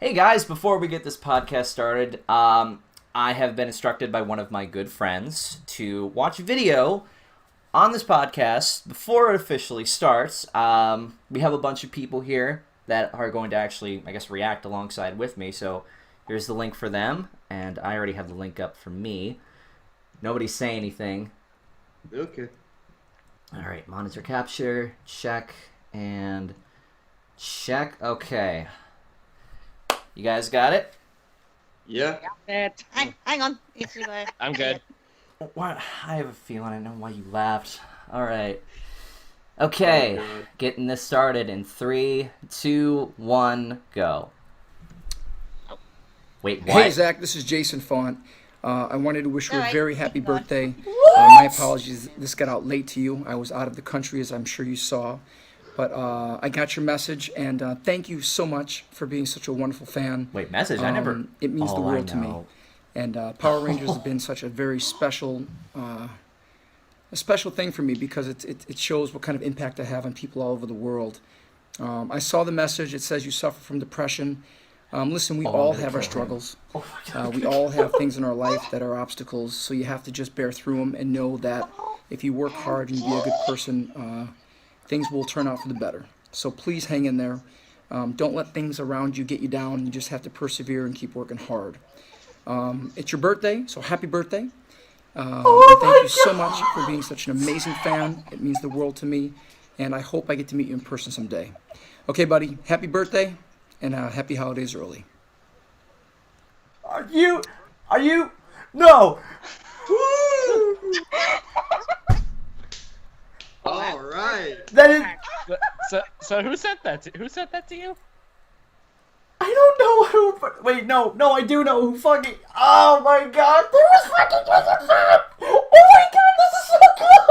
Hey guys, before we get this podcast started, I have been instructed by one of my good friends to watch a video on this podcast before it officially starts. We have a bunch of people here that are going to actually, I guess, react alongside with me. So here's the link for them, and I already have the link up for me. Nobody's saying anything. Okay. All right, monitor capture, check, and check. Okay. You guys got it? Yeah. Hang on. I'm good. What? I have a feeling I know why you laughed. All right. Okay, getting this started in 3, 2, 1, go. Wait, what? Hey, Zach, this is Jason Font. I wanted to wish you a very happy birthday. What? My apologies, this got out late to you. I was out of the country, as I'm sure you saw. But I got your message, and thank you so much for being such a wonderful fan. Wait, message? I never... It means the Oh, I world to me. know. And Power Rangers has been such a very special, a special thing for me because it shows what kind of impact I have on people all over the world. I saw the message. It says you suffer from depression. Listen, we all have our struggles. We all have things in our life that are obstacles, so you have to just bear through them and know that if you work hard and be a good person, things will turn out for the better. So please hang in there. Don't let things around you get you down. You just have to persevere and keep working hard. It's your birthday, so happy birthday. And thank you so much for being such an amazing fan. It means the world to me, and I hope I get to meet you in person someday. Okay, buddy, happy birthday, and happy holidays early. Are you... No! All right. That is... So who sent that? Who sent that to you? I don't know who... Wait, no, I do know who fucking... Oh my god, there was fucking Jason Font! Oh my god, this is so cool!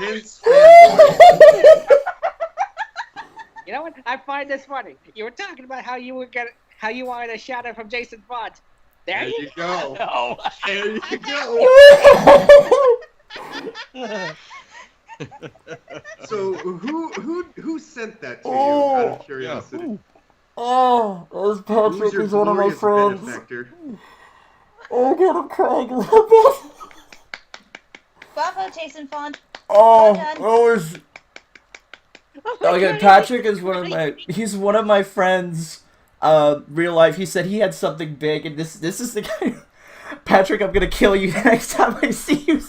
Intense fanboy. You know what? I find this funny. You were talking about how you wanted a shout out from Jason Font. There you go. No. There you go. So who sent that to you? Out of curiosity. Oh, that was Patrick. Who's your He's one of my glorious friends. benefactor? Oh god, I'm crying a little bit. Bravo, Jason Font. Oh, Well done. oh, is... Okay, Patrick is he's one of my friends, real life. He said he had something big, and this is the guy. Patrick, I'm gonna kill you next time I see you.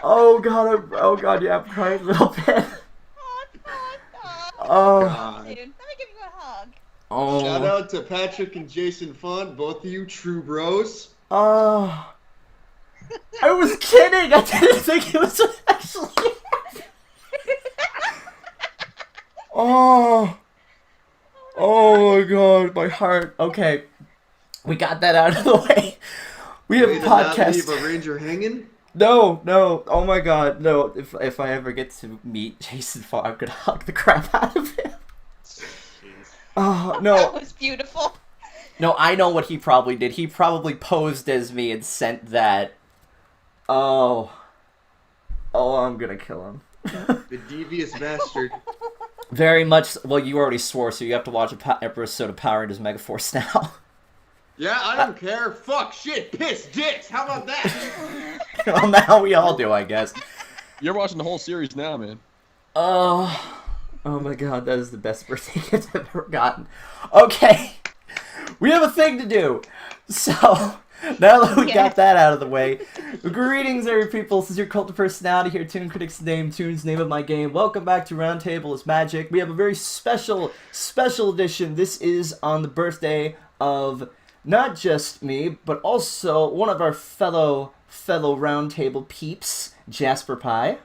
Oh god, yeah, I'm crying a little bit. Oh. God. Dude, let me give you a hug. Oh. Shout out to Patrick and Jason Font, both of you true bros. Oh. I was kidding. I didn't think it was actually. Oh. Oh my god, my heart. Okay. We got that out of the way. We have Way a to not podcast. leave a ranger hanging. No. Oh my god, no. If I ever get to meet Jason Font, I'm gonna hug the crap out of him. Oh, no. That was beautiful. No, I know what he probably did. He probably posed as me and sent that. Oh, I'm gonna kill him. The devious bastard. Very much. Well, you already swore, so you have to watch an episode of Power Rangers Megaforce now. Yeah, I don't care. Fuck, shit, piss, dicks. How about that? Well, now we all do, I guess. You're watching the whole series now, man. Oh my god, that is the best birthday gift I've ever gotten. Okay, we have a thing to do. So, now that we got that out of the way, greetings, every people. This is your cult of personality here, Toon Critic's name, Toon's name of my game. Welcome back to Roundtable is Magic. We have a very special edition. This is on the birthday of not just me, but also one of our fellow Roundtable peeps, Jasper Pie.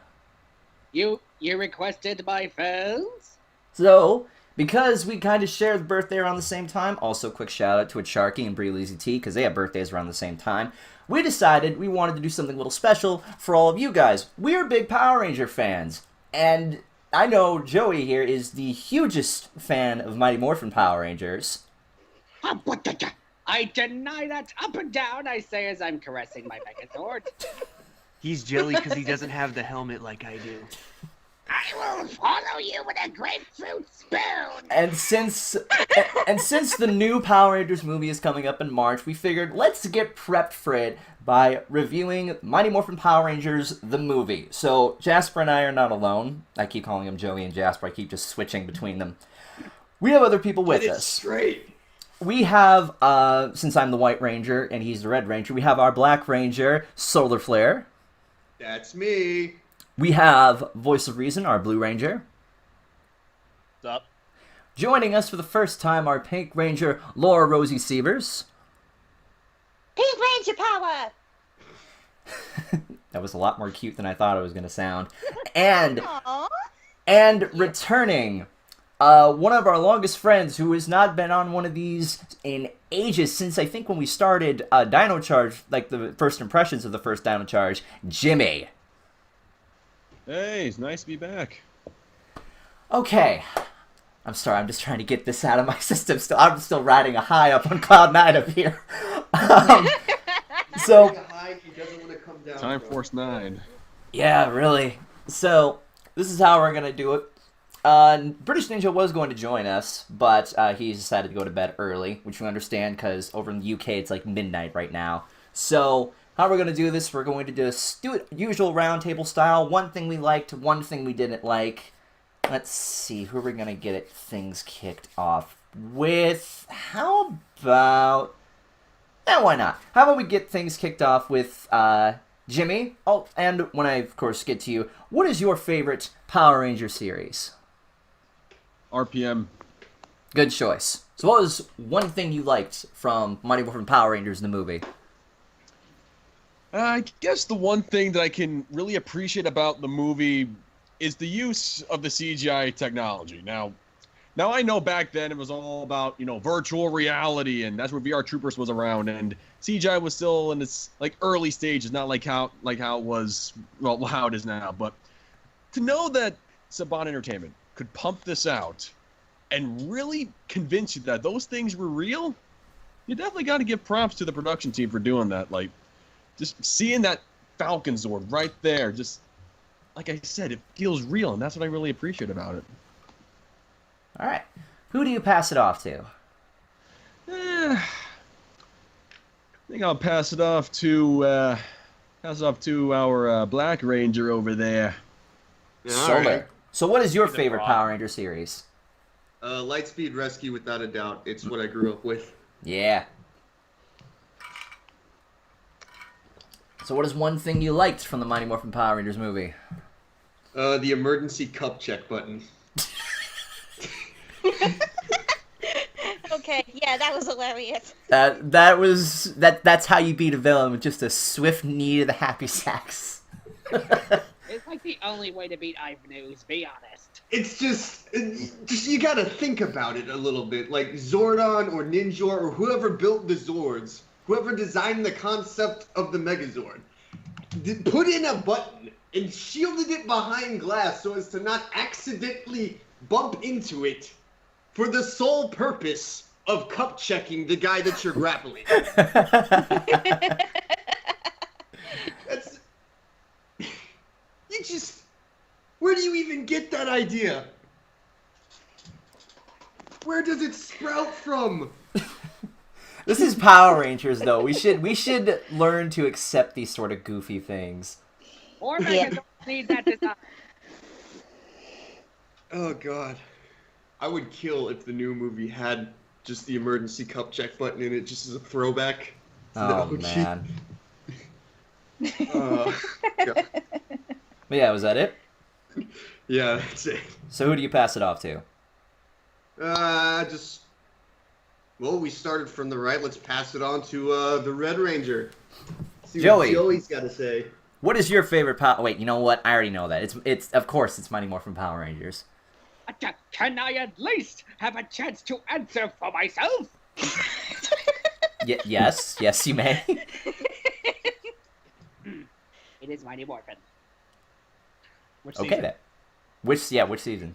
You requested my phones? So, because we kind of share the birthday around the same time, also quick shout out to Acharky and Bree Lazy T, because they have birthdays around the same time, we decided we wanted to do something a little special for all of you guys. We're big Power Ranger fans, and I know Joey here is the hugest fan of Mighty Morphin Power Rangers. I deny that up and down, I say as I'm caressing my Megazord. He's jelly because he doesn't have the helmet like I do. I will follow you with a grapefruit spoon. And since the new Power Rangers movie is coming up in March, we figured let's get prepped for it by reviewing Mighty Morphin Power Rangers the movie. So Jasper and I are not alone. I keep calling them Joey and Jasper. I keep just switching between them. We have other people with Get it us. straight. We have, since I'm the White Ranger and he's the Red Ranger, we have our Black Ranger, Solar Flare. That's me. We have Voice of Reason, our Blue Ranger. What's up? Joining us for the first time, our Pink Ranger, Laura Rosie Sievers. Pink Ranger power! That was a lot more cute than I thought it was going to sound. And Aww. returning, one of our longest friends who has not been on one of these in ages, since I think when we started Dino Charge, like the first impressions of the first Dino Charge, Jimmy. Hey, it's nice to be back. Okay. I'm sorry, I'm just trying to get this out of my system. I'm still riding a high up on Cloud 9 up here. So, He doesn't want to come down. Time Force 9. yeah, really. So, this is how we're going to do it. British Ninja was going to join us, but he decided to go to bed early, which we understand because over in the UK it's like midnight right now. So, how we're going to do this, we're going to just do it usual roundtable style. One thing we liked, one thing we didn't like. Let's see, who are we going to get things kicked off with? How about... why not? How about we get things kicked off with Jimmy? Oh, and when I, of course, get to you, what is your favorite Power Ranger series? RPM. Good choice. So what was one thing you liked from Mighty Morphin Power Rangers in the movie? I guess the one thing that I can really appreciate about the movie is the use of the CGI technology. Now I know back then it was all about, virtual reality, and that's where VR Troopers was around, and CGI was still in its early stages, not like how it was, well, how it is now. But to know that Saban Entertainment could pump this out and really convince you that those things were real, you definitely got to give props to the production team for doing that. Just seeing that Falcon Zord right there, just like I said, it feels real, and that's what I really appreciate about it. All right. Who do you pass it off to? I think I'll pass it off to our Black Ranger over there. Yeah, Solar. alright. So what is your Either favorite Rob. Power Ranger series? Lightspeed Rescue, without a doubt. It's what I grew up with. Yeah. So what is one thing you liked from the Mighty Morphin Power Rangers movie? The emergency cup check button. Okay, yeah, that was hilarious. That's how you beat a villain, with just a swift knee to the happy sacks. It's like the only way to beat Ivanus, be honest. It's just you gotta think about it a little bit. Like Zordon or Ninjor or whoever built the Zords, whoever designed the concept of the Megazord, put in a button and shielded it behind glass so as to not accidentally bump into it for the sole purpose of cup checking the guy that you're grappling. That's... You just... Where do you even get that idea? Where does it sprout from? This is Power Rangers, though. We should learn to accept these sort of goofy things. Or Mega don't need that design. Oh god. I would kill if the new movie had just the emergency cup check button in it just as a throwback. to the Oh, OG. man. God. But yeah, was that it? Yeah, that's it. So who do you pass it off to? Well, we started from the right. Let's pass it on to the Red Ranger. See Joey. what Joey's got to say. What is your favorite Power... Wait, you know what? I already know that. It's of course, it's Mighty Morphin Power Rangers. Can I at least have a chance to answer for myself? Yes, you may. It is Mighty Morphin. Which Okay, season? then. Which season?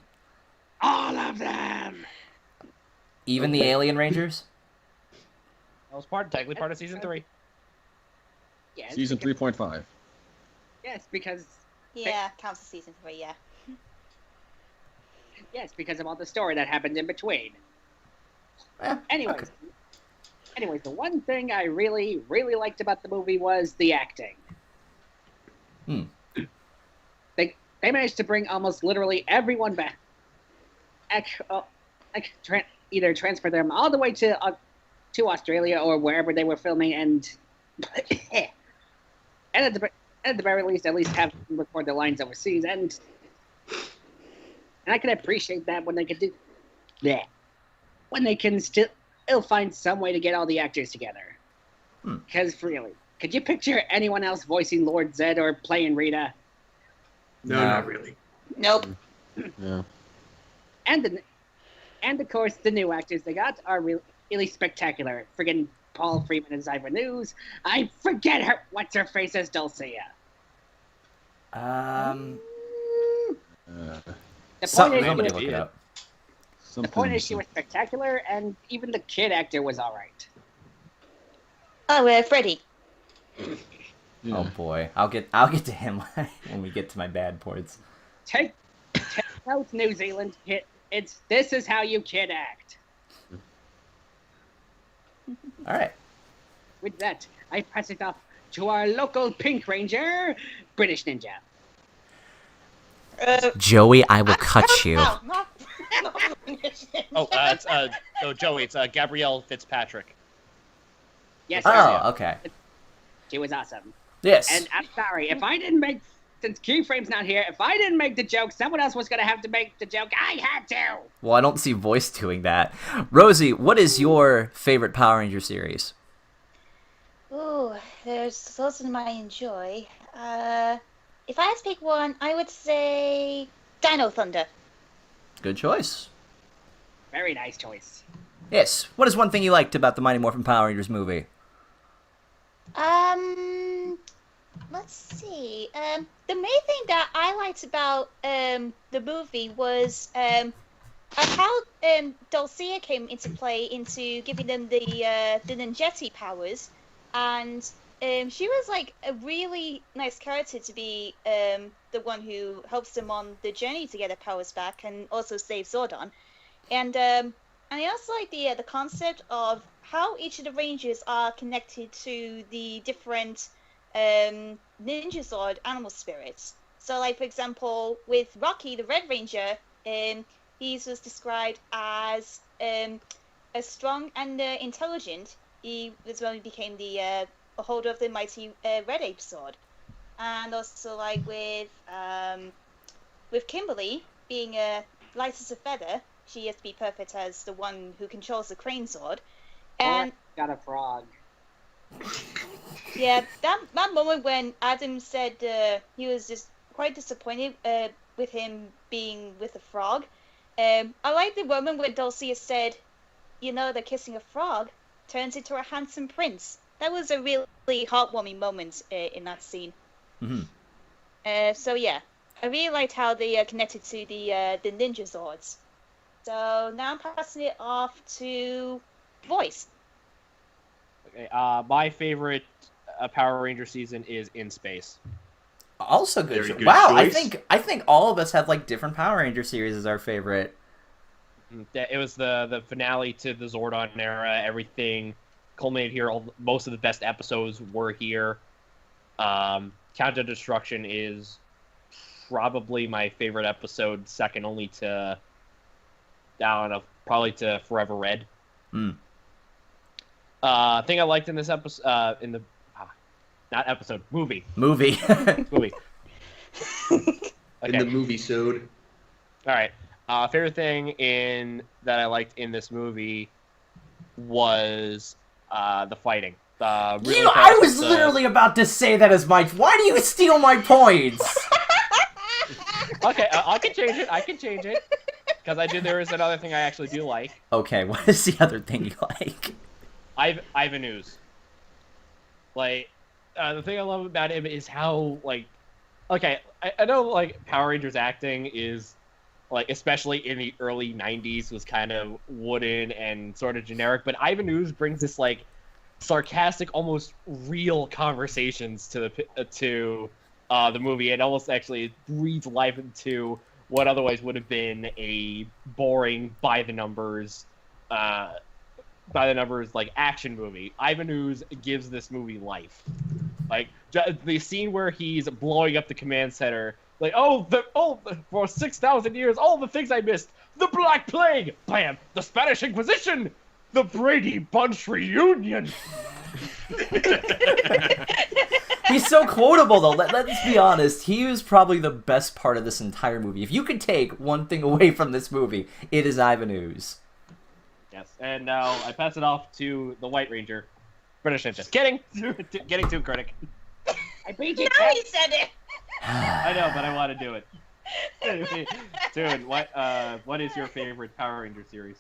All of them! Even the Alien Rangers? That was technically part of season 3. Yes, Season because, 3.5. yes, because Yeah, counts as season 3, yeah. Yes, because of all the story that happened in between. Anyways, okay. anyways, the one thing I really, really liked about the movie was the acting. They managed to bring almost literally everyone back. Either transfer them all the way to Australia or wherever they were filming, and at the very least, at least have them record their lines overseas. And I can appreciate that when they can do that, when they can still find some way to get all the actors together. Because really, could you picture anyone else voicing Lord Zed or playing Rita? No, not really. Nope. Yeah. And of course, the new actors they got are really spectacular. Friggin' Paul Freeman as Ivan News. I forget what's her face as Dulcea. Somebody look it up. The point is, she was spectacular, and even the kid actor was all right. Oh, Freddy. Yeah. Oh boy, I'll get to him when we get to my bad points. Take notes, New Zealand kid. This is how you kid act. All right. With that, I pass it off to our local Pink Ranger, British Ninja. Joey, I will cut you. Joey, it's Gabrielle Fitzpatrick. Yes, Oh, okay. she was awesome. Yes. And I'm sorry if I didn't make. Since Keyframe's not here, if I didn't make the joke, someone else was gonna have to make the joke. I had to. Well, I don't see Voice doing that. Rosie, what is your favorite Power Ranger series? Ooh, there's lots of them I enjoy. If I had to pick one, I would say Dino Thunder. Good choice. Very nice choice. Yes. What is one thing you liked about the Mighty Morphin Power Rangers movie? Let's see. The main thing that I liked about the movie was how Dulcea came into play into giving them the ninjetti powers, and she was like a really nice character to be the one who helps them on the journey to get their powers back and also save Zordon. And I also like the concept of how each of the Rangers are connected to the different Ninja Zord animal spirits. So, like, for example, with Rocky, the Red Ranger, he was described as strong and intelligent. He was when he became the holder of the mighty Red Ape Sword. And also, like, with Kimberly being light as a feather, she has to be perfect as the one who controls the Crane Sword. And got a frog. Yeah, that moment when Adam said he was just quite disappointed with him being with a frog. I like the moment when Dulcea said, that kissing a frog turns into a handsome prince. That was a really heartwarming moment in that scene. Mm-hmm. So yeah, I really liked how they connected to the Ninja Zords. So now I'm passing it off to Voice. Okay, my favorite Power Ranger season is In Space. Also good. Very good Wow, choice. I think all of us had like different Power Ranger series as our favorite. It was the finale to the Zordon era. Everything culminated here. Most of the best episodes were here. Count of Destruction is probably my favorite episode, second only to, I don't know, probably to Forever Red. Mm. Thing I liked in this episode, not episode, movie. Movie. Movie. In the movie-sode. All right. Favorite thing that I liked in this movie was the fighting. Really I was literally about to say that as my. Why do you steal my points? Okay, I can change it. Because there is another thing I actually do like. Okay, what is the other thing you like? Ivan Ooze. Like, the thing I love about him is how, like, okay, I know, like, Power Rangers acting is, like, especially in the early 90s, was kind of wooden and sort of generic, but Ivan Ooze brings this, like, sarcastic, almost real conversations to the movie. It almost actually breathes life into what otherwise would have been a boring by the numbers like action movie. Ivan Ooze gives this movie life. Like the scene where he's blowing up the command center, like for 6,000 years, all the things I missed: the Black Plague, bam, the Spanish Inquisition, the Brady Bunch reunion. He's so quotable, though. Let's be honest. He was probably the best part of this entire movie. If you could take one thing away from this movie, it is Ivan Ooze. Yes, and now I pass it off to the White Ranger, British Ninja. Kidding. Getting Toon Critic. I beat you. Now he said it. I know, but I want to do it. Anyway, Toon, what is your favorite Power Ranger series?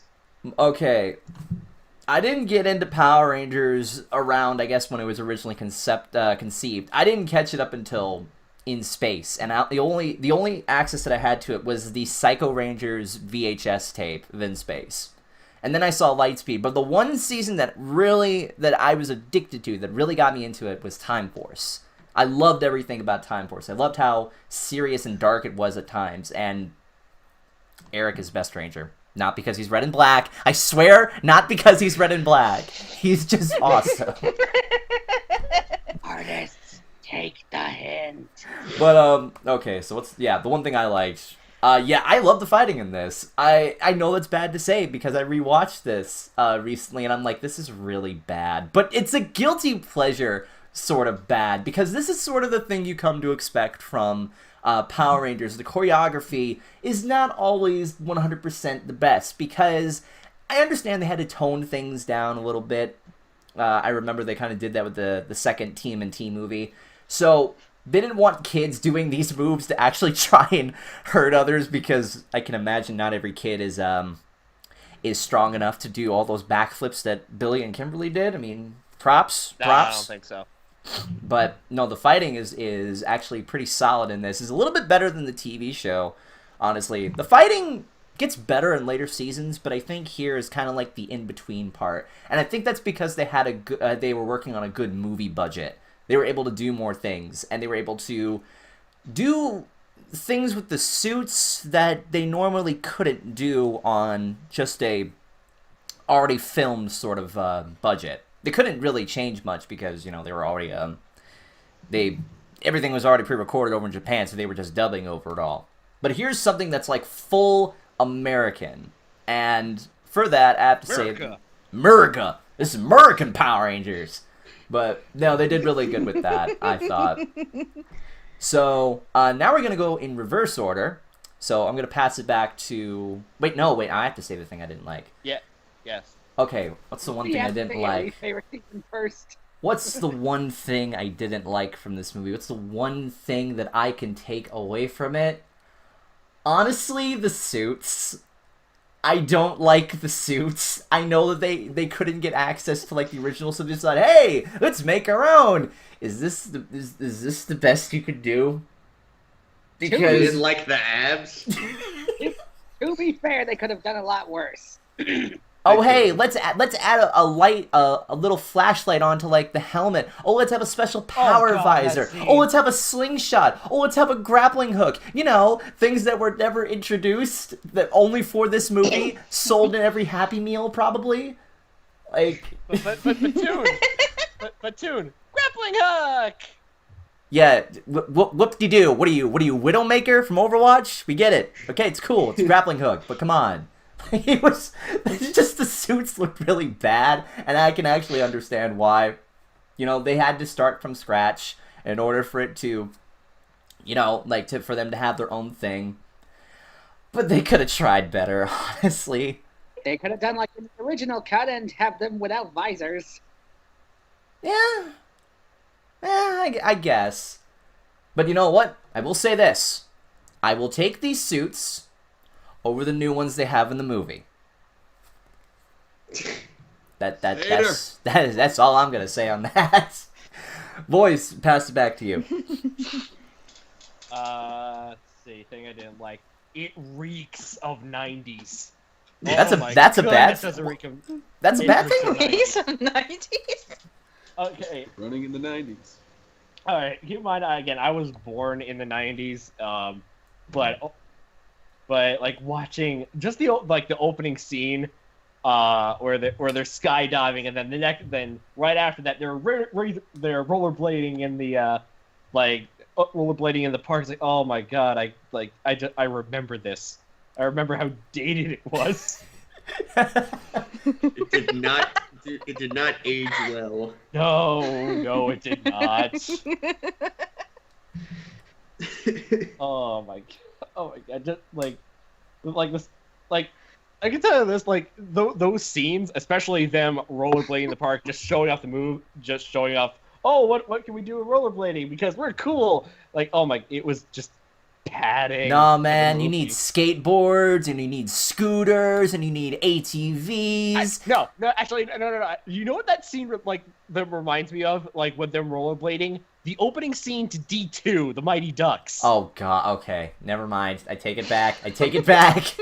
Okay. I didn't get into Power Rangers around, I guess, when it was originally conceived. I didn't catch it up until In Space, and the only access that I had to it was the Psycho Rangers VHS tape of In Space. And then I saw Lightspeed, but the one season that I was addicted to, that really got me into it, was Time Force. I loved everything about Time Force. I loved how serious and dark it was at times, and Eric is best Ranger. Not because he's red and black. I swear, not because he's red and black. He's just awesome. Artists, take the hint. But, okay, so the one thing I liked... I love the fighting in this. I know it's bad to say because I rewatched this recently and I'm like, this is really bad. But it's a guilty pleasure sort of bad because this is sort of the thing you come to expect from Power Rangers. The choreography is not always 100% the best because I understand they had to tone things down a little bit. I remember they kind of did that with the second TMNT movie. So... they didn't want kids doing these moves to actually try and hurt others because I can imagine not every kid is strong enough to do all those backflips that Billy and Kimberly did. I mean, props. I don't think so. But no, the fighting is actually pretty solid in this. It's a little bit better than the TV show, honestly. The fighting gets better in later seasons, but I think here is kind of like the in-between part. And I think that's because they were working on a good movie budget. They were able to do more things, and they were able to do things with the suits that they normally couldn't do on just a already filmed sort of budget. They couldn't really change much because, they were already everything was already pre-recorded over in Japan, so they were just dubbing over it all. But here's something that's like full American, and for that I have to say, America. This is American Power Rangers. But, no, they did really good with that, I thought. So, now we're going to go in reverse order. So, I'm going to pass it back to... Wait, I have to say the thing I didn't like. Yeah, yes. Okay, what's the one thing I didn't like? Favorite season first. What's the one thing I didn't like from this movie? What's the one thing that I can take away from it? Honestly, the suits... I don't like the suits. I know that they couldn't get access to like the original, so they decided, hey, let's make our own. Is this the best you could do? Because you didn't like the abs. To be fair, they could have done a lot worse. Oh hey, let's add a light, a little flashlight onto like the helmet. Oh, let's have a special power visor. Oh, let's have a slingshot. Oh, let's have a grappling hook. Things that were never introduced, that only for this movie, sold in every Happy Meal probably. Like, but Toon, grappling hook. Yeah, whoop-de-doo. What are you, Widowmaker from Overwatch? We get it. Okay, it's cool. It's a grappling hook, but come on. Just the suits looked really bad, and I can actually understand why. They had to start from scratch in order for it to, for them to have their own thing. But they could have tried better, honestly. They could have done like in the original cut and have them without visors. Yeah, I guess. But you know what? I will say this. I will take these suits over the new ones they have in the movie. That's all I'm gonna say on that. Boys, pass it back to you. Let's see. Thing I didn't like. It reeks of 90s. That's a bad thing. Reeks of 90s. Okay. Running in the 90s. All right. Keep in mind, again, I was born in the 90s, but but like watching just the opening scene, where they're skydiving, and then right after that they're rollerblading in the rollerblading in the park. It's like, oh my god, I remember this. I remember how dated it was. It did not age well. No, it did not. Oh my god, just like this, like I can tell you this, like those scenes, especially them rollerblading in the park, just showing off just showing off. Oh, what can we do with rollerblading? Because we're cool. Like, oh my, it was just padding. Nah, man, you need skateboards, and you need scooters, and you need ATVs. No, actually, no. You know what that scene that reminds me of? Like with them rollerblading, the opening scene to D2, the Mighty Ducks. Oh god, okay, never mind. I take it back. I take it back.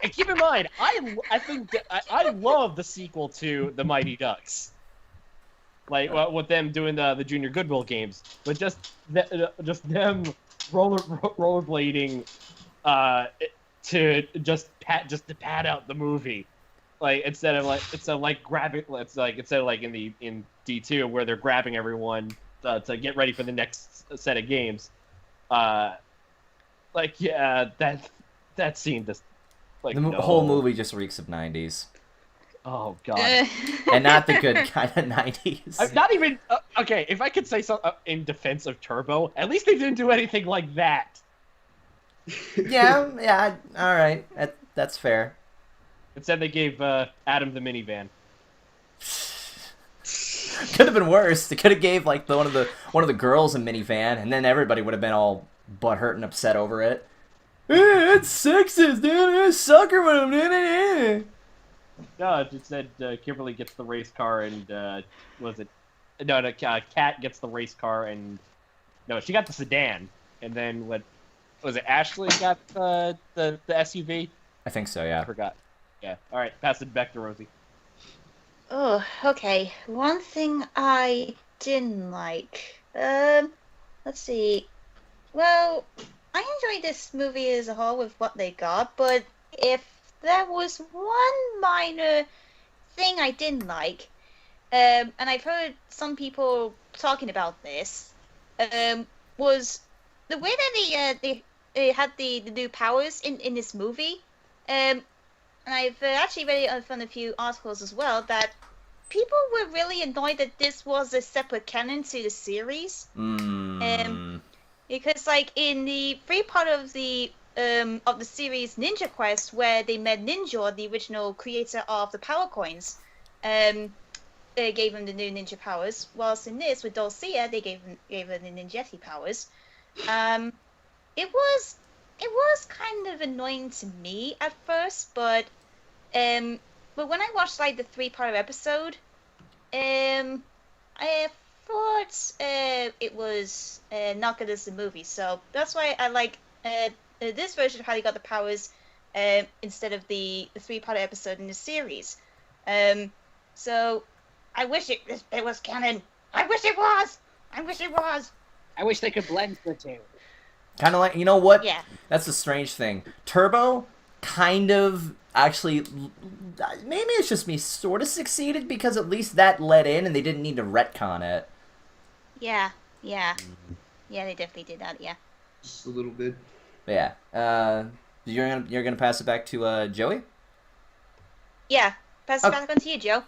And keep in mind, I think I love the sequel to the Mighty Ducks. Like with them doing the Junior Goodwill games, but just them rollerblading to pad out the movie, like instead of grabbing, instead of in D2 where they're grabbing everyone to get ready for the next set of games, that scene just whole movie just reeks of 90s. Oh god. And not the good kind of 90s. I'm not even okay. If I could say something in defense of Turbo, at least they didn't do anything like that. Yeah, all right, that's fair. Instead, they gave Adam the minivan. Could have been worse. They could have gave like one of the girls a minivan, and then everybody would have been all butthurt and upset over it. It's sexist, dude. It's sucker with him. No, it just said Kimberly gets the race car, and Kat gets the race car, and no, she got the sedan, and then what was it? Ashley got the SUV. I think so. Yeah. I forgot. Yeah. All right, pass it back to Rosie. Oh, okay. One thing I didn't like. Let's see. Well, I enjoyed this movie as a whole with what they got, but if there was one minor thing I didn't like, and I've heard some people talking about this, was the way that they had the new powers in this movie. And I've actually read it from a few articles as well, that people were really annoyed that this was a separate canon to the series. Because, like, in the free part of the series Ninja Quest, where they met Ninja, the original creator of the power coins, they gave him the new ninja powers. Whilst in this, with Dulcia, they gave her the ninjetti powers. It was kind of annoying to me at first, but when I watched like the 3-part episode, I thought it was not good as a movie. So that's why I like this version of how they got the powers instead of the 3-part episode in the series. So I wish it was canon. I wish it was. I wish they could blend the two. Kind of like, you know what? Yeah. That's the strange thing. Turbo kind of actually, maybe it's just me, sort of succeeded because at least that led in and they didn't need to retcon it. Yeah, they definitely did that. Yeah. Just a little bit. Yeah. You're gonna pass it back to Joey? Yeah. Pass it back on to you, Joe.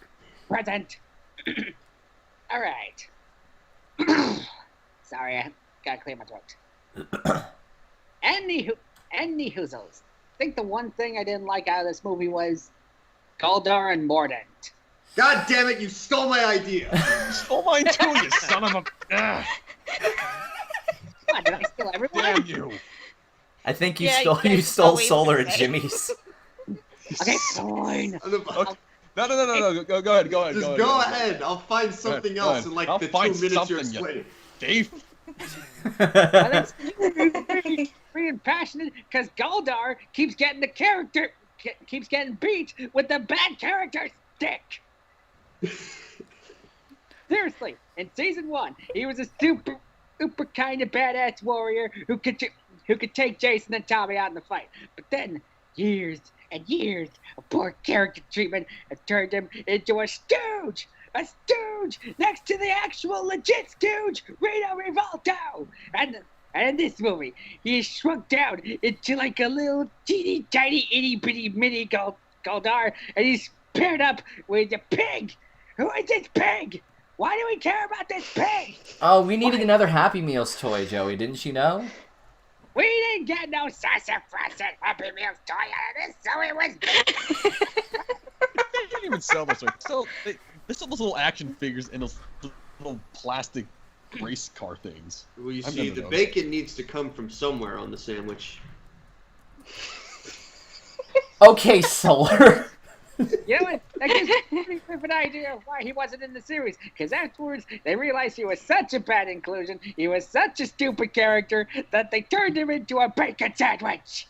Present. All right. Sorry, I gotta clear my throat. Any hoozles. I think the one thing I didn't like out of this movie was Galdar and Mordant. God damn it! You stole my idea. You stole mine too, you son of a. What, did I steal everyone? Damn you! I think you Yeah, stole you you stole stole Solar everything. at Jimmy's. Okay, fine. Okay. No. Go ahead. Just go ahead. I'll find something Go ahead. else in like I'll the find 2 minutes you're something, you explaining. Dave. Free and passionate because Galdar keeps getting beat with the bad character stick. Seriously, in season 1, he was a super kind of badass warrior who who could take Jason and Tommy out in the fight. But then, years and years of poor character treatment have turned him into a stooge! A stooge next to the actual legit stooge, Reno Rivaldo! And in this movie, he is shrunk down into like a little teeny tiny itty bitty mini Goldar, and he's paired up with a pig! Who is this pig? Why do we care about this pig? Oh, we needed another Happy Meals toy, Joey. Didn't you know? We didn't get no sassafras Happy Meals toy out of this, so it was... They didn't even sell those. They sell those little action figures in those little plastic race car things. Well, you I've see, never the known. bacon needs to come from somewhere on the sandwich. Okay, Solar. You know what? That gives me a pretty good idea of why he wasn't in the series. Because afterwards, they realized he was such a bad inclusion, he was such a stupid character, that they turned him into a bacon sandwich.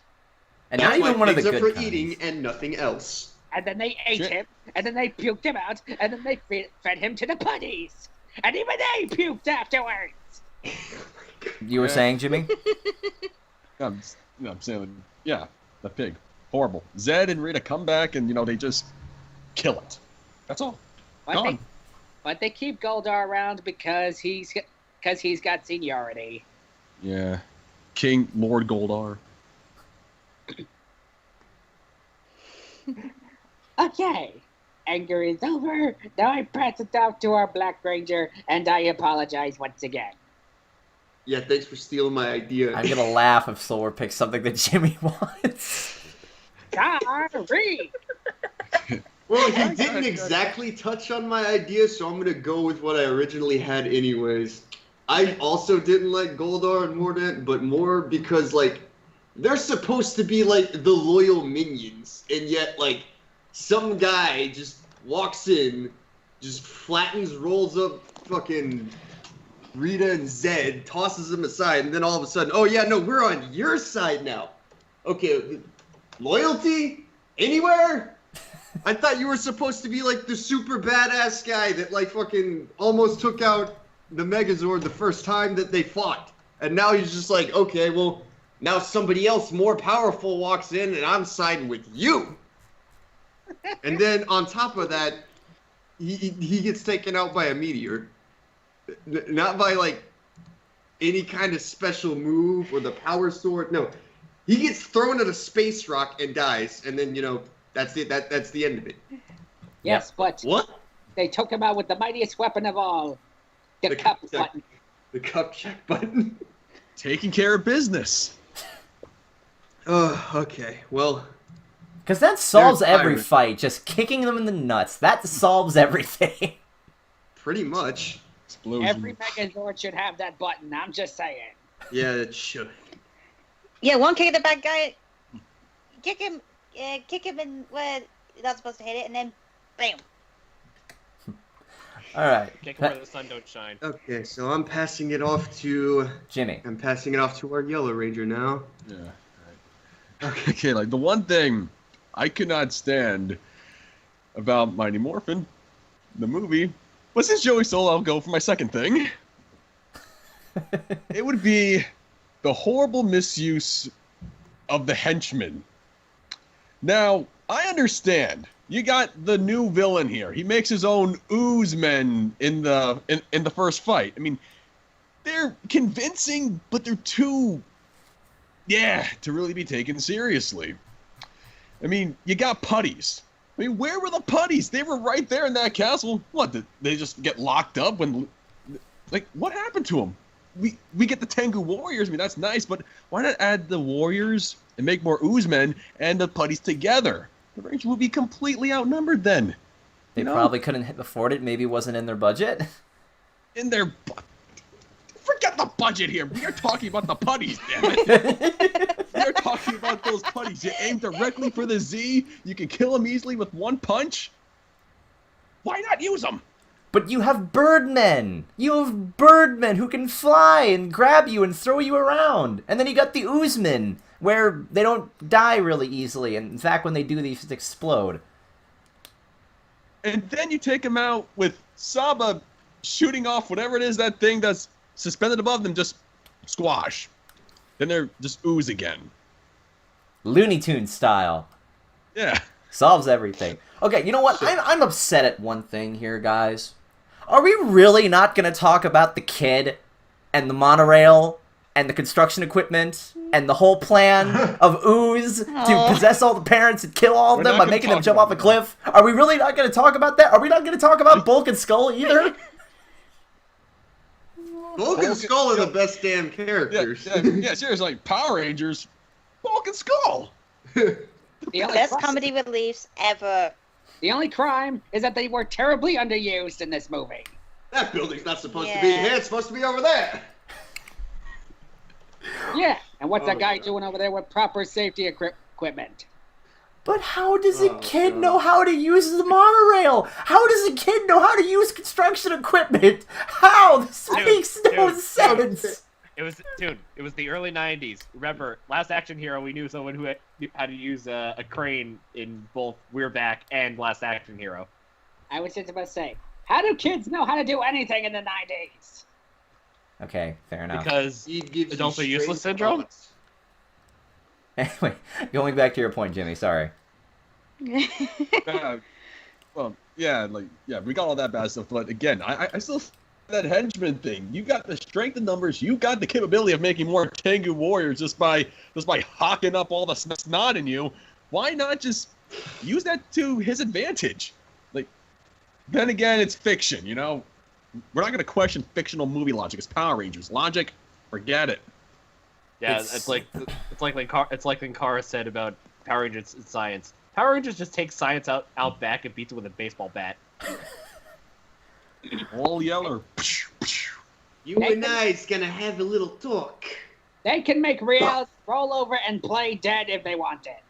And not That's even why one of the pigs are good for kinds. eating and nothing else. And then they ate him, and then they puked him out, and then they fed him to the putties. And even they puked afterwards. You were saying, Jimmy? I'm saying, yeah, the pig. Horrible. Zed and Rita come back and, they just kill it. That's all. Gone. But they keep Goldar around because he's got seniority. Yeah. King Lord Goldar. Okay. Anger is over. Now I pass it off to our Black Ranger, and I apologize once again. Yeah, thanks for stealing my idea. I'm gonna laugh if Solar picks something that Jimmy wants. Sorry! Well, he didn't exactly touch on my idea, so I'm gonna go with what I originally had anyways. I also didn't like Goldar and Mordant, but more because, they're supposed to be, the loyal minions, and yet, some guy just walks in, just flattens, rolls up fucking Rita and Zed, tosses them aside, and then all of a sudden, oh yeah, no, we're on your side now. Okay, loyalty? Anywhere? I thought you were supposed to be the super badass guy that fucking almost took out the Megazord the first time that they fought. And now he's just okay, well, now somebody else more powerful walks in and I'm siding with you. And then on top of that, he gets taken out by a meteor. Not by any kind of special move or the power sword. No. He gets thrown at a space rock and dies, and then that's it. That's the end of it. Yes, but What? they took him out with the mightiest weapon of all, the cup button. The cup check button. Taking care of business. Oh, okay. Well, Because that solves They're every pirates. fight. Just kicking them in the nuts. That solves everything. pretty much. Explosion. Every Megazord should have that button. I'm just saying. Yeah, it should. Yeah, one kick at the bad guy, kick him in where you're not supposed to hit it, and then bam. All right. Kick him where the sun don't shine. Okay, so I'm passing it off to Jimmy. our Yellow Ranger now. Yeah. Right. Okay, the one thing I could not stand about Mighty Morphin, the movie, was since Joey Solo, I'll go for my second thing. It would be the horrible misuse of the henchmen. Now, I understand. You got the new villain here. He makes his own ooze men in the first fight. I mean, they're convincing, but they're too, to really be taken seriously. I mean, you got putties. I mean, where were the putties? They were right there in that castle. What, did they just get locked up when, what happened to them? We get the Tengu warriors. I mean, that's nice, but why not add the warriors and make more ooze men and the putties together? The Rangers would be completely outnumbered then. They probably couldn't afford it. Maybe it wasn't in their budget. In their forget the budget here. We are talking about the putties, damn it. We are talking about those putties. You aim directly for the Z. You can kill them easily with one punch. Why not use them? But you have birdmen! You have birdmen who can fly and grab you and throw you around! And then you got the Oozmen, where they don't die really easily, and in fact when they do, they just explode. And then you take them out with Saba shooting off whatever it is, that thing that's suspended above them, just squash. then they're just ooze again. Looney Tunes style. Yeah. Solves everything. Okay, you know what? I'm upset at one thing here, guys. Are we really not going to talk about the kid and the monorail and the construction equipment and the whole plan of Ooze to possess all the parents and kill all of them by making them jump off a cliff? Are we really not going to talk about that? Are we not going to talk about Bulk and Skull either? Bulk and Skull are the best damn characters. Yeah, seriously, like Power Rangers, Bulk and Skull. The Best comedy reliefs ever. The only crime is that they were terribly underused in this movie. That building's not supposed to be here. It's supposed to be over there. Yeah, and what's that guy doing over there with proper safety equipment? But how does a kid know how to use the monorail? How does a kid know how to use construction equipment? How? This makes no sense. It was the early 90s. Remember, Last Action Hero, we knew someone who knew how to use a crane in both We're Back and Last Action Hero. I was just about to say, how do kids know how to do anything in the 90s? Okay, fair enough. Because adults are useless syndrome? Anyway, going back to your point, Jimmy, sorry. Well, yeah, we got all that bad stuff, but again, I still that henchman thing. You got the strength in numbers. You got the capability of making more Tengu warriors just by hawking up all the snot in you. Why not just use that to his advantage? Like, then again, it's fiction. You know, we're not going to question fictional movie logic. It's Power Rangers logic. Forget it. Yeah, it's like when Kara said about Power Rangers and science. Power Rangers just take science out back and beats it with a baseball bat. All yeller. You and I's gonna have a little talk. They can make Riel roll over and play dead if they want it.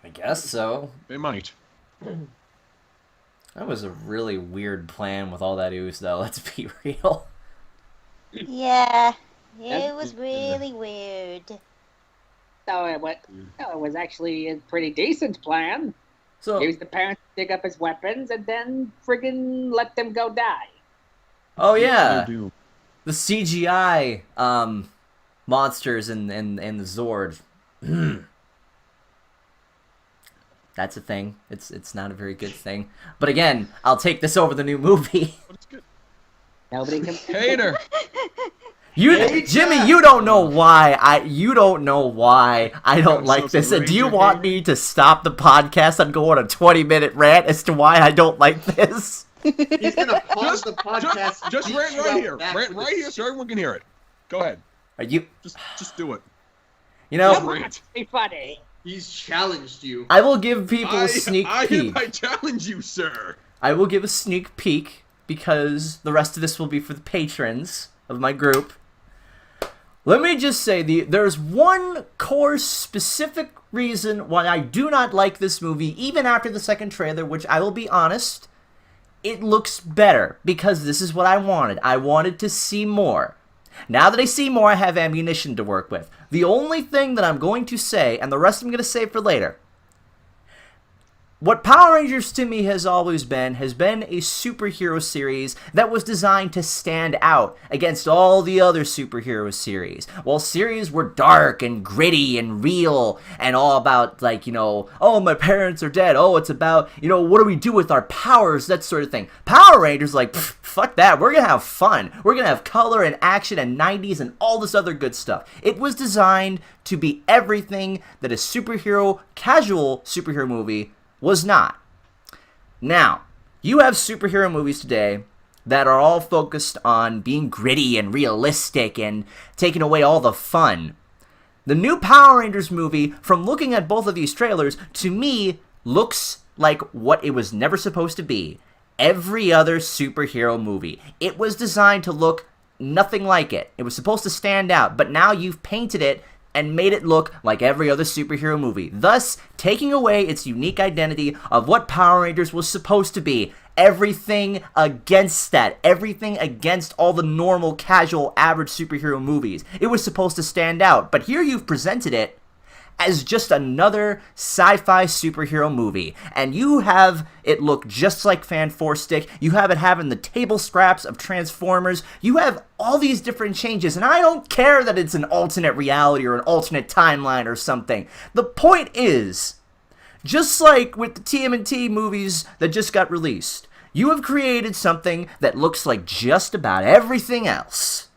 I guess so. They might. That was a really weird plan with all that ooze, though. Let's be real. Yeah, it was really weird. So it was actually a pretty decent plan. So Use the parents to dig up his weapons and then friggin' let them go die. Oh yeah, the CGI monsters and the Zord. That's a thing. It's not a very good thing. But again, I'll take this over the new movie. Nobody can. Hater. Jimmy, you don't know why I don't like this. And do you want me to stop the podcast and go on a 20-minute rant as to why I don't like this? He's gonna pause the podcast. Just rant right here. Rant right here so everyone can hear it. Go ahead. Are you? Just do it. You know, Rant. Be funny. He's challenged you. I will give people a sneak peek. I challenge you, sir. I will give a sneak peek because the rest of this will be for the patrons of my group. Let me just say, there's one core specific reason why I do not like this movie, even after the second trailer, which I will be honest, it looks better, because this is what I wanted. I wanted to see more. Now that I see more, I have ammunition to work with. The only thing that I'm going to say, and the rest I'm going to save for later, what Power Rangers to me has always been a superhero series that was designed to stand out against all the other superhero series. While series were dark and gritty and real and all about, like, you know, oh, my parents are dead. Oh, it's about, you know, what do we do with our powers, that sort of thing. Power Rangers, like, fuck that. We're going to have fun. We're going to have color and action and 90s and all this other good stuff. It was designed to be everything that a casual superhero movie was not. Now, you have superhero movies today that are all focused on being gritty and realistic and taking away all the fun. The new Power Rangers movie, from looking at both of these trailers, to me, looks like what it was never supposed to be. Every other superhero movie. It was designed to look nothing like it. It was supposed to stand out, but now you've painted it and made it look like every other superhero movie, thus taking away its unique identity of what Power Rangers was supposed to be. Everything against that. Everything against all the normal, casual, average superhero movies. It was supposed to stand out, but here you've presented it as just another sci-fi superhero movie. And you have it look just like Fan4Stick. You have it having the table scraps of Transformers. You have all these different changes. And I don't care that it's an alternate reality or an alternate timeline or something. The point is, just like with the TMNT movies that just got released, you have created something that looks like just about everything else.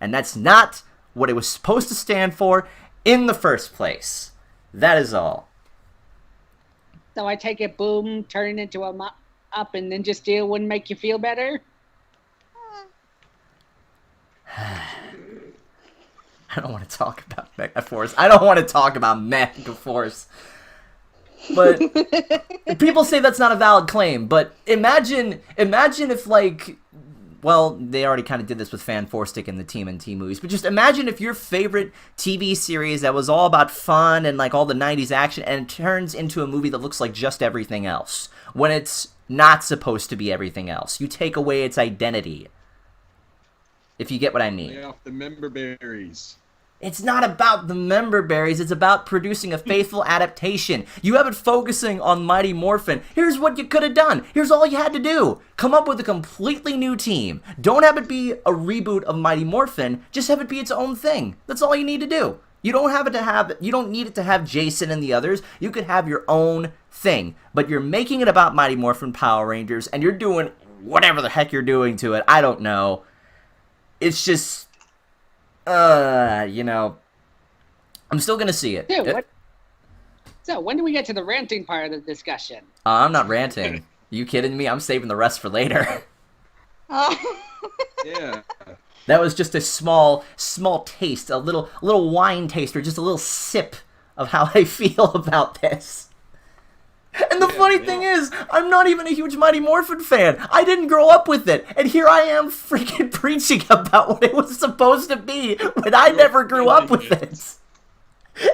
And that's not what it was supposed to stand for in the first place. That is all. So I take it, boom, turn it into a up and Ninja Steel wouldn't make you feel better? I don't want to talk about Megaforce. I don't want to talk about Megaforce. But people say that's not a valid claim. But imagine if, like, well, they already kind of did this with Fan4Stick in the TMNT movies. But just imagine if your favorite TV series that was all about fun and like all the 90s action, and it turns into a movie that looks like just everything else when it's not supposed to be everything else. You take away its identity. If you get what I mean. Lay off the member berries. It's not about the member berries, it's about producing a faithful adaptation. You have it focusing on Mighty Morphin. Here's what you could have done. Here's all you had to do. Come up with a completely new team. Don't have it be a reboot of Mighty Morphin, just have it be its own thing. That's all you need to do. You don't need it to have Jason and the others. You could have your own thing. But you're making it about Mighty Morphin Power Rangers, and you're doing whatever the heck you're doing to it. I don't know. It's just... you know, I'm still gonna see it. Dude, so, when do we get to the ranting part of the discussion? I'm not ranting. You kidding me? I'm saving the rest for later. Yeah. That was just a small taste, a little wine taster, just a little sip of how I feel about this. And the funny thing is, I'm not even a huge Mighty Morphin fan. I didn't grow up with it. And here I am freaking preaching about what it was supposed to be when I never grew up with it.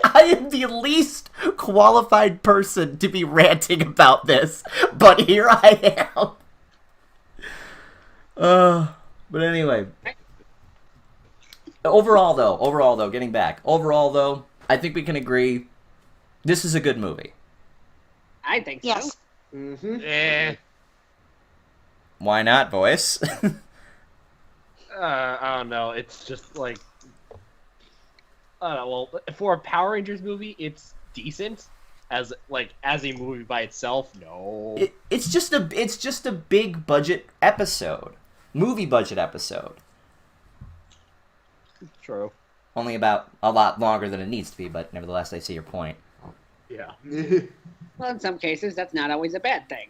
I am the least qualified person to be ranting about this. But here I am. But anyway. Overall, though, I think we can agree this is a good movie. I think so. Yes. Mm-hmm. Why not, boys? I don't know. It's just like, I don't know. Well, for a Power Rangers movie, it's decent. As a movie by itself, no. It's just a big budget episode, movie budget episode. True. Only about a lot longer than it needs to be, but nevertheless, I see your point. Yeah. Well, in some cases, that's not always a bad thing.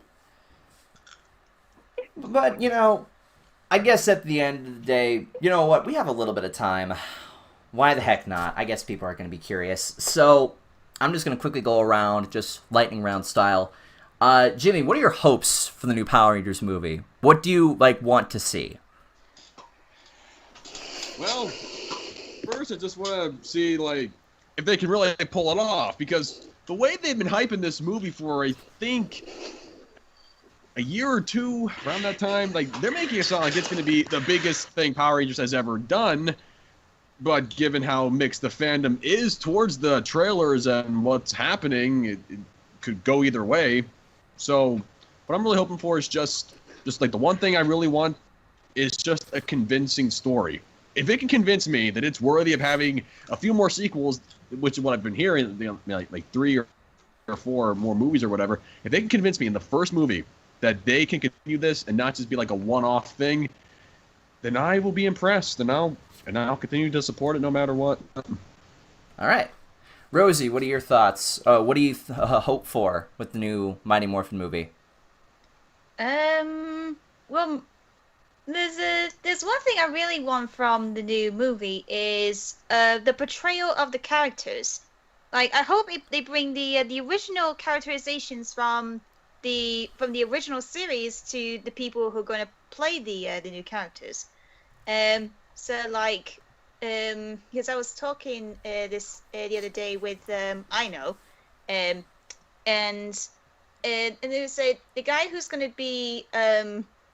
But, you know, I guess at the end of the day, you know what? We have a little bit of time. Why the heck not? I guess people are going to be curious. So, I'm just going to quickly go around, just lightning round style. Jimmy, what are your hopes for the new Power Rangers movie? What do you, want to see? Well, first I just want to see, if they can really pull it off, because the way they've been hyping this movie for, I think, a year or two, around that time, they're making it sound like it's going to be the biggest thing Power Rangers has ever done, but given how mixed the fandom is towards the trailers and what's happening, it could go either way. So, what I'm really hoping for is just the one thing I really want is just a convincing story. If it can convince me that it's worthy of having a few more sequels, which is what I've been hearing, like 3 or 4 more movies or whatever, if they can convince me in the first movie that they can continue this and not just be like a one-off thing, then I will be impressed, and I'll continue to support it no matter what. All right. Rosie, what are your thoughts? What do you hope for with the new Mighty Morphin movie? Well, there's one thing I really want from the new movie is the portrayal of the characters. I hope they bring the original characterizations from the original series to the people who are going to play the new characters. Because I was talking the other day with Ino, and they said the guy who's going to be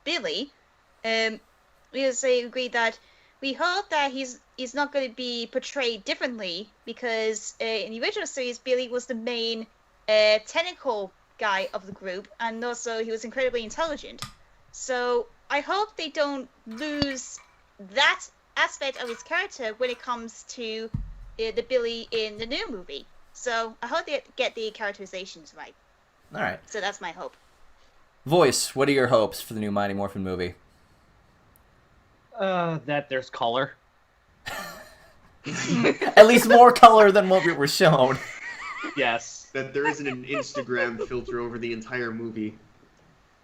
Billy. We agreed that we hope that he's not going to be portrayed differently because in the original series, Billy was the main technical guy of the group, and also he was incredibly intelligent. So I hope they don't lose that aspect of his character when it comes to the Billy in the new movie. So I hope they get the characterizations right. All right. So that's my hope. Voice, what are your hopes for the new Mighty Morphin movie? That there's color. At least more color than what we were shown. Yes. That there isn't an Instagram filter over the entire movie.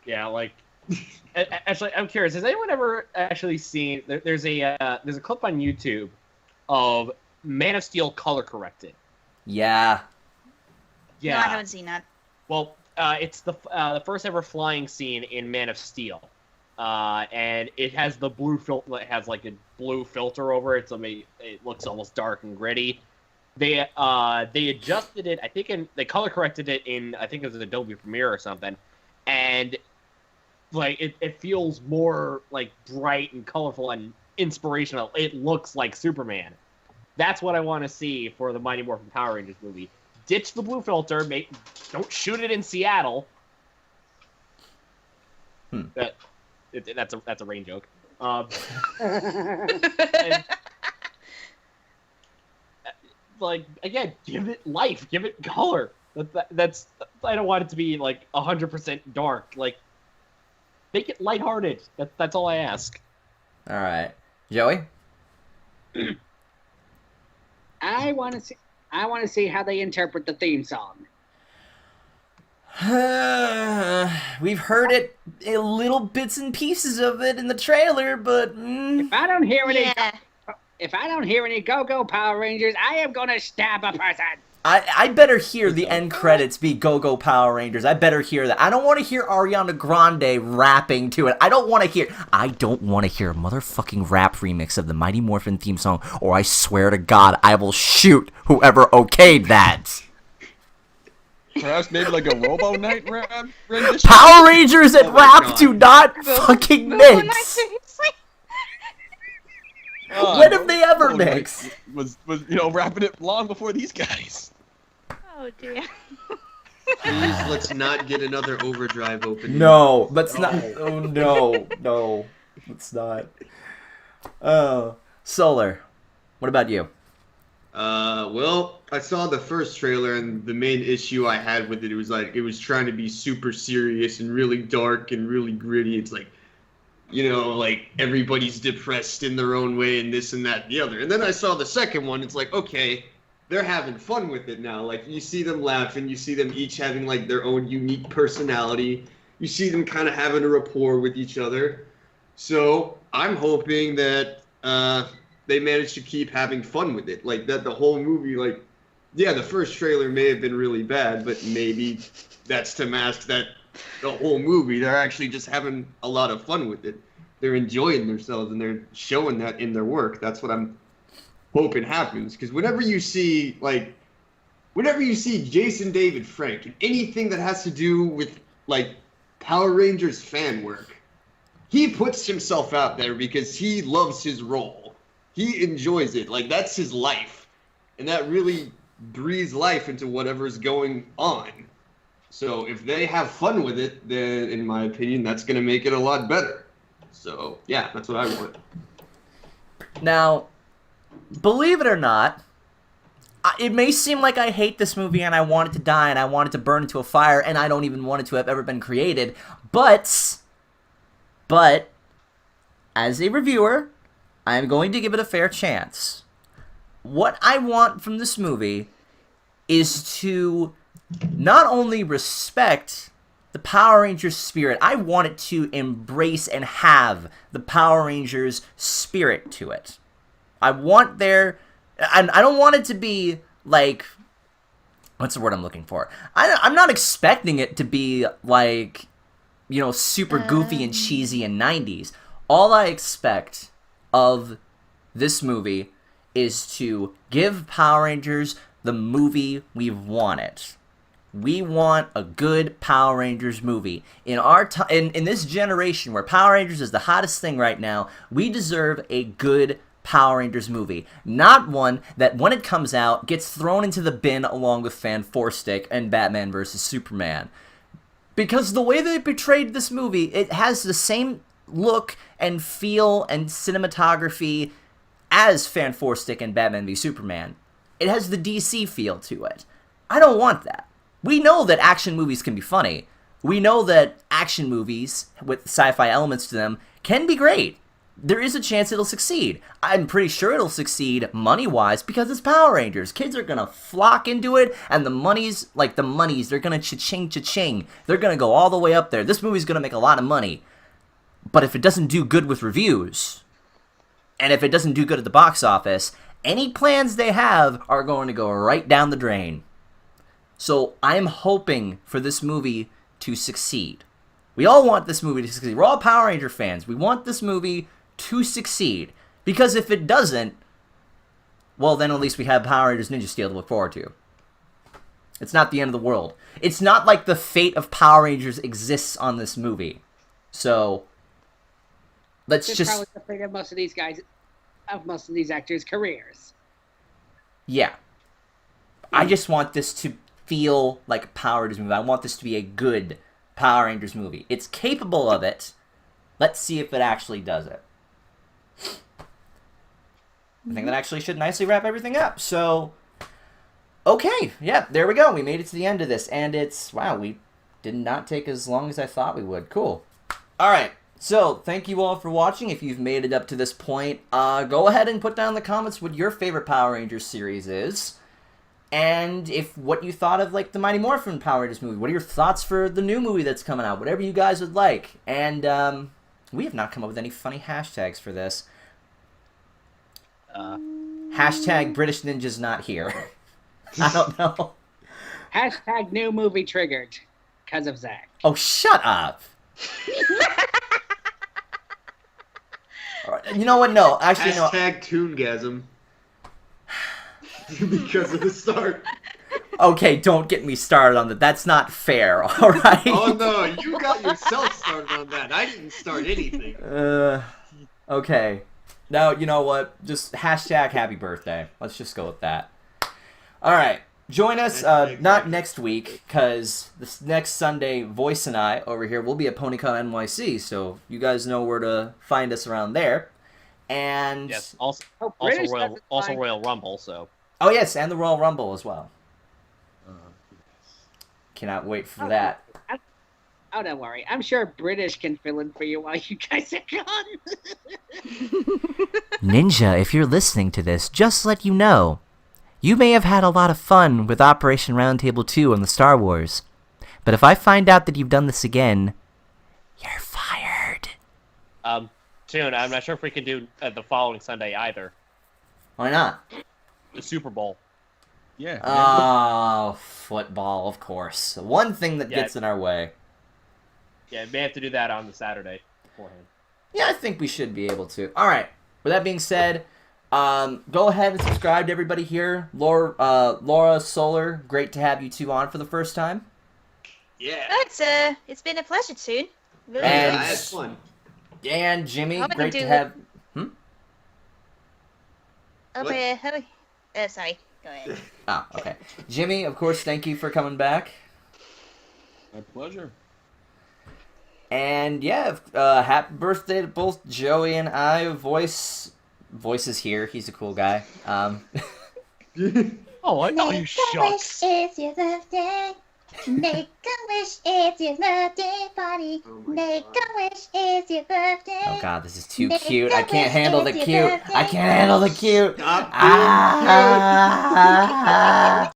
Yeah, like. Actually, I'm curious. Has anyone ever actually seen? There's a clip on YouTube of Man of Steel color corrected. Yeah. Yeah. No, I haven't seen that. Well, it's the first ever flying scene in Man of Steel, and it has the blue filter. It has like a blue filter over it, so it looks almost dark and gritty. They adjusted it. I think they color corrected it in, I think it was Adobe Premiere or something, and like it feels more like bright and colorful and inspirational. It looks like Superman. That's what I want to see for the Mighty Morphin Power Rangers movie. Ditch the blue filter. Don't shoot it in Seattle. That's a rain joke. And, like, again, give it life, give it color. That's I don't want it to be like 100% dark. Like, make it lighthearted. That's all I ask. All right, Joey. I want to see how they interpret the theme song. We've heard it, little bits and pieces of it in the trailer, but If I don't hear any, Yeah. if I don't hear any Go-Go Power Rangers, I am gonna stab a person. I better hear the end credits be Go-Go Power Rangers. I better hear that. I don't want to hear Ariana Grande rapping to it. I don't want to hear a motherfucking rap remix of the Mighty Morphin theme song, or I swear to God, I will shoot whoever okayed that. Perhaps maybe like a Robo Knight rap rendition? Power Rangers and Oh my rap God. do not fucking mix. When have they ever Robo Knight mixed? Was rapping it long before these guys. Oh dear. Please, let's not get another overdrive opening. No, let's not. Oh no, let's not. Oh, Solar. What about you? Well, I saw the first trailer, and the main issue I had with it was like it was trying to be super serious and really dark and really gritty. It's like, like everybody's depressed in their own way and this and that and the other. And then I saw the second one. It's like, okay, they're having fun with it now. Like, you see them laughing. You see them each having like their own unique personality. You see them kind of having a rapport with each other. So I'm hoping that they manage to keep having fun with it. Like, that the whole movie, like, yeah, the first trailer may have been really bad, but maybe that's to mask that the whole movie, they're actually just having a lot of fun with it. They're enjoying themselves, and they're showing that in their work. That's what I'm hoping happens. Because whenever you see Jason David Frank and anything that has to do with, like, Power Rangers fan work, he puts himself out there because he loves his role. He enjoys it. Like, that's his life. And that really breathes life into whatever's going on. So if they have fun with it, then, in my opinion, that's going to make it a lot better. So, yeah, that's what I want. Now, believe it or not, it may seem like I hate this movie and I want it to die and I want it to burn into a fire and I don't even want it to have ever been created, but, as a reviewer, I am going to give it a fair chance. What I want from this movie is to not only respect the Power Rangers spirit, I want it to embrace and have the Power Rangers spirit to it. I want I don't want it to be like, what's the word I'm looking for? I'm not expecting it to be like, super goofy and cheesy and 90s. All I expect of this movie is to give Power Rangers the movie we wanted. We want a good Power Rangers movie. In in this generation where Power Rangers is the hottest thing right now, we deserve a good Power Rangers movie. Not one that, when it comes out, gets thrown into the bin along with Fan4stick and Batman vs. Superman. Because the way they portrayed this movie, it has the same look and feel and cinematography as Fan4stick and Batman v Superman. It has the DC feel to it. I don't want that. We know that action movies can be funny. We know that action movies with sci-fi elements to them can be great. There is a chance it'll succeed. I'm pretty sure it'll succeed money-wise because it's Power Rangers. Kids are gonna flock into it, and the monies, they're gonna cha-ching, cha-ching. They're gonna go all the way up there. This movie's gonna make a lot of money. But if it doesn't do good with reviews, and if it doesn't do good at the box office, any plans they have are going to go right down the drain. So I'm hoping for this movie to succeed. We all want this movie to succeed. We're all Power Ranger fans. We want this movie to succeed. Because if it doesn't, well, then at least we have Power Rangers Ninja Steel to look forward to. It's not the end of the world. It's not like the fate of Power Rangers exists on this movie. So, let's It's just... probably the fate of most of these guys, of most of these actors' careers. Yeah. I just want this to feel like a Power Rangers movie. I want this to be a good Power Rangers movie. It's capable of it. Let's see if it actually does it. I think that actually should nicely wrap everything up. So, okay. Yeah, there we go. We made it to the end of this. And it's, wow, we did not take as long as I thought we would. Cool. All right. So, thank you all for watching. If you've made it up to this point, go ahead and put down in the comments what your favorite Power Rangers series is. And if what you thought of, like, the Mighty Morphin Power Rangers movie. What are your thoughts for the new movie that's coming out? Whatever you guys would like. And, we have not come up with any funny hashtags for this. Hashtag British Ninja's not here. I don't know. Hashtag new movie triggered. Because of Zach. Oh, shut up. You know what? No, actually, no. Hashtag Toongasm. Because of the start. Okay, don't get me started on that. That's not fair, alright? Oh no, you got yourself started on that. I didn't start anything. Okay. Now, you know what? Just hashtag happy birthday. Let's just go with that. Alright. Join us, not next week, because this next Sunday, Voice and I, over here, will be at PonyCon NYC, so you guys know where to find us around there. And... Yes, also British Royal Rumble, so... Oh, yes, and the Royal Rumble as well. Cannot wait for that. Oh, don't worry. I'm sure British can fill in for you while you guys are gone. Ninja, if you're listening to this, just let you know. You may have had a lot of fun with Operation Roundtable 2 on the Star Wars. But if I find out that you've done this again, you're fired. Toon, I'm not sure if we can do the following Sunday either. Why not? The Super Bowl. Yeah. Oh, football, of course. One thing that Yeah. gets in our way. Yeah, we may have to do that on the Saturday beforehand. Yeah, I think we should be able to. All right. With that being said, go ahead and subscribe to everybody here. Laura Solar, great to have you two on for the first time. Yeah. It's been a pleasure, Toon. Really. And- Yeah, it's fun. And Jimmy, I'm gonna great to do have... Sorry. Go ahead. Oh, okay. Jimmy, of course, thank you for coming back. My pleasure. And yeah, happy birthday to both Joey and I. Voice is here. He's a cool guy. Oh, I know you Make a shucks. wish, it's your birthday. Make a wish, it's your birthday party. Oh my Make God. a wish, it's your birthday. Oh god, this is too Make cute. a I can't wish, handle the it's cute. your birthday. I can't handle the cute. Stop being Ah.